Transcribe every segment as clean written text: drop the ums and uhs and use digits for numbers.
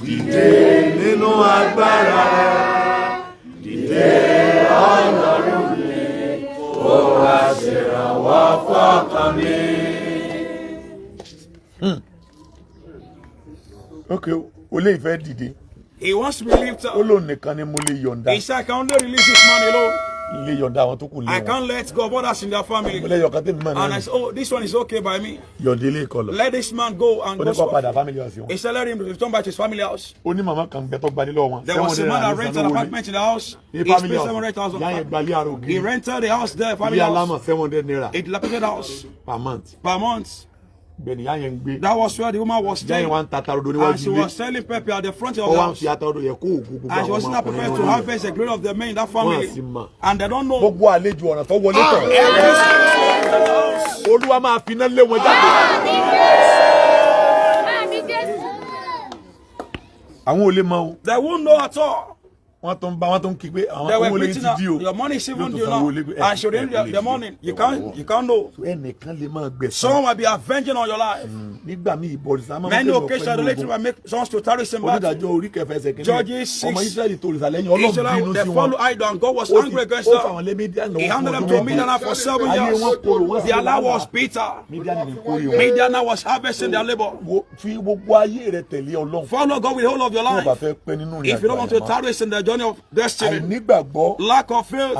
Dìde nínú agbára, dìde Ọlọ́run mi, ó wá ṣèrànwọ́ fọ́kàn mi. Okay, ó lè fẹ́ dìde. He wants to be lifted. Ó lóun nìkan ni mo lè yọ̀ǹda. He said, I can only release this man alone. Lè yọ̀ǹda àwọn tó kù lé wọn. I can't let go of others in their family. Mo lè yọ̀ǹda tèmi mọ̀ náà. And I said, oh, this one is okay by me. Yọ̀ǹda ilé ìkọlọ̀. Let this man go and go. Padà family house wọn. He said, let him return back to his family house. Ó ní màmá kan gbẹ tó gba nílò wọn. There was a man that rented an apartment in the house. He paid 700,000. He rented the house there, family house. 700 naira. A dilapidated house. Per month. Per month. That was where the woman was staying. And she was selling pepper at the front of the house. And she was not prepared to harvest the glory of the men in that family. And they don't know. They won't know at all. They were preaching out, your money is even due now. And should end the money. You can't know. Someone might be avenging on your life. Many occasions, the later will make someone to terrorism back. Judges 6. Israel, they follow idol and God was angry against them. He handed them to Midian for 7 years. Their life was bitter. Midian was harvesting their labor. Follow God with the whole of your life. If you don't want to terrorist in the journey of destiny, lack of faith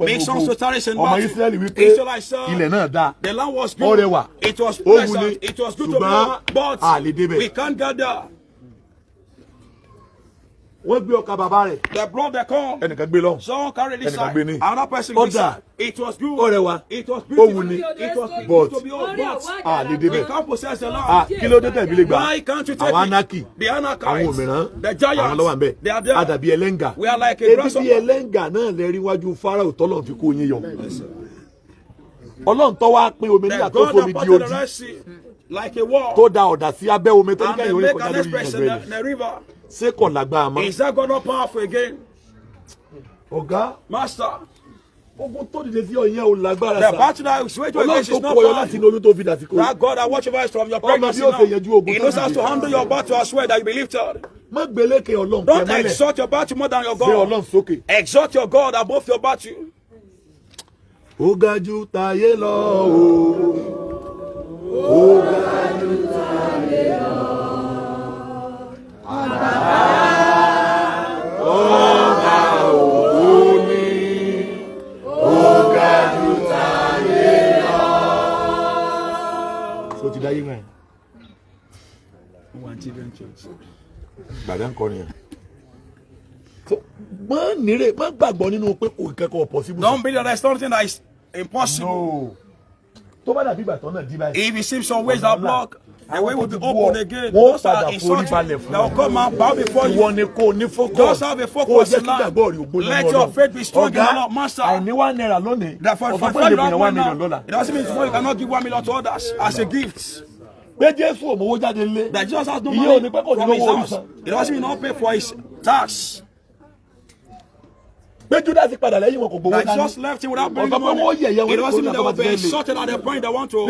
makes us to terrorist in battle. Israelites said the land was good, it was pleasant, it was good to be, but we can't get there. They brought the corn. Someone carried this side. Another person this side. It was good. It was beautiful. It was good to be old, but we can't possess the land. Why can't you take it? The Anakites, the giants, they are there. We are like a grasshopper. The God that parted the Red Sea like a wall. And they make an express in the river. Is that God not powerful again? Master. The battle that is waged against is not powerful. That God that watch over us from your pregnancy now. He knows how to handle your battle as well, that you be lifted. Don't exalt your battle more than your God. Exalt your God above your battle. Ogaju taye lo Ogaju taye lo Oga oni Ogaju taye lo. So ti daye ngai. One children church. Badan korin. So man nire man gbàgbọ́ nínú pé kò kẹ́kọ̀ọ́ possible. Don't believe there's something that is impossible. No. If you see some ways that block, the way will be open again. Those are insulting. They will come and bow before you. Just have a focus in life. Let your faith be strong in the Lord, Master. Therefore, for $5 million, it doesn't mean tomorrow you cannot give $1 million to others as a gift. That Jesus has no money from his house. It doesn't mean not pay for his tax. That just left him without bringing money. It doesn't mean they will be insulted at the point they want to.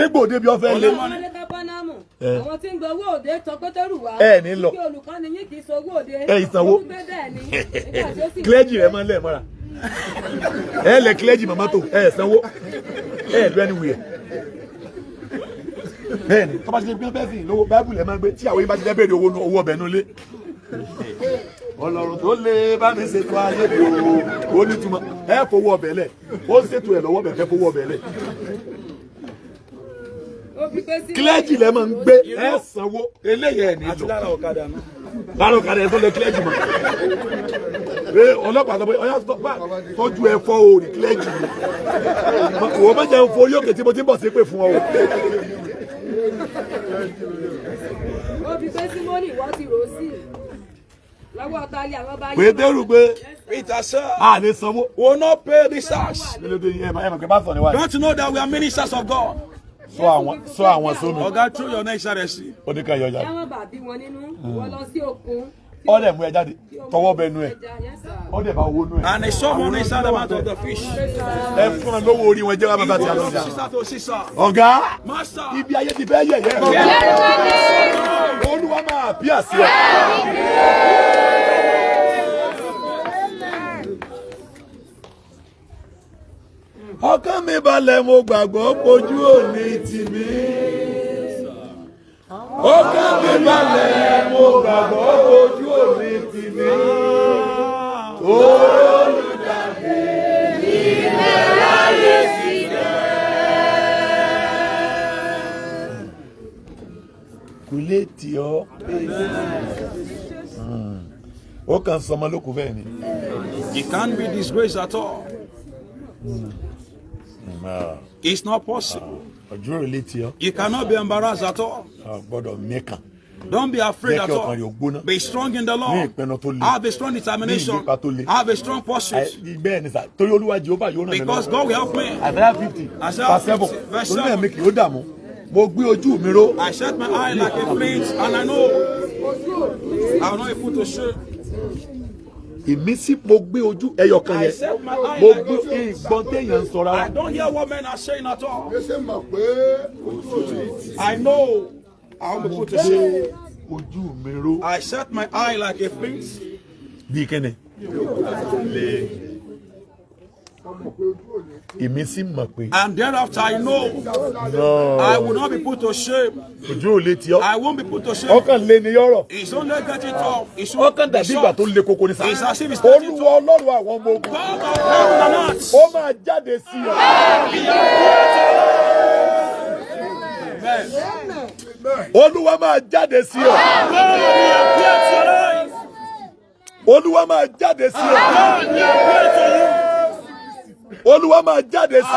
Clergy rẹ máa ń lẹ̀ mọ́ra. Lẹ̀ clergy màmá tó sanwó do anywhere. Bẹ́ẹ̀ni tó bá ti lè gbé bẹ́ẹ̀ sí lówó Bible ẹ̀ máa gbé tí àwọn yìí bá ti lẹ́bẹ̀rẹ̀ owó ọbẹ̀ nulẹ̀. Ọlọ́run tó lè bá mi ṣètò ayé mi o ní túmọ̀ ẹ fowó ọbẹ̀ lẹ̀ ó ṣètò ẹ̀ lọ́wọ́ bẹ̀ fẹ́ fowó ọbẹ̀ lẹ̀. Clergy lẹ máa ń gbé ẹ sanwó eléyìí ẹ̀ nílò lára ọ̀kadà ẹ̀ tó lè clergy mọ̀ ọlọ́pàá sọ pé ọyá tọ́jú ẹ fọ́ o ní clergy wọ́n bá jẹ́ forí òkè tí mo ti ń bọ̀ sí pé fún ọ o. Pétérù pé Peter said, lè sanwó. We will not pay this tax. Don't you know that we are ministers of God? So àwọn sómi. Ọ̀gá through your next RSC. Ó ní ká yọjà. All them were daddy. Towo benu e. All them ba wo nu e. And they saw money inside the mouth of the fish. E fun lo wo ori won je wa baba ti alo ja. Oga, ibi ayé ti fẹ́ yẹ̀yẹ́. Olúwa máa bí àṣẹ. Ọkàn mi balẹ̀ mo gbàgbọ́ pójú òní tì mí. Ọkàn mi balẹ̀ mo gbàgbọ́ pójú òní tì mí. Olùdàgbé ilẹ̀ ayé sílẹ̀. Kò lè tì ọ́. Ó kàn sọmọ lókun bẹ́ẹ̀ ni. He can't be disgraced at all. It's not possible. You cannot be embarrassed at all. Don't be afraid at all. Be strong in the Lord. Have a strong determination. Have a strong pursuit. Because God will help me. Isaiah 50, verse 7. I set my eye like a flint, and I know I will not be put to shame. Ìmísí mo gbé ojú ẹyọ kan yẹn mo gbé ìgbọ́n téèyàn ń sọ rárá. I don't hear what men are saying at all. I know I will be put to shame. Ojú mi ró. I set my eye like a flint. Bí kíni. Ìmísí mọ̀ pé. And thereafter I know I will not be put to shame. Ojú ò lè tì ọ́. I won't be put to shame. Ọkàn lé ni yọ̀rọ̀. It's only getting tough. Ọkàn dàbí ìgbà tó le koko ní sáà. It's as if it's getting tough. Olúwa Ọlọ́run àwọn ọmọ ogun. God of heaven and earth. Ó máa jáde sí ọ. Olúwa máa jáde sí ọ. Olúwa máa jáde sí ọ. Olúwa máa jáde sí ọ.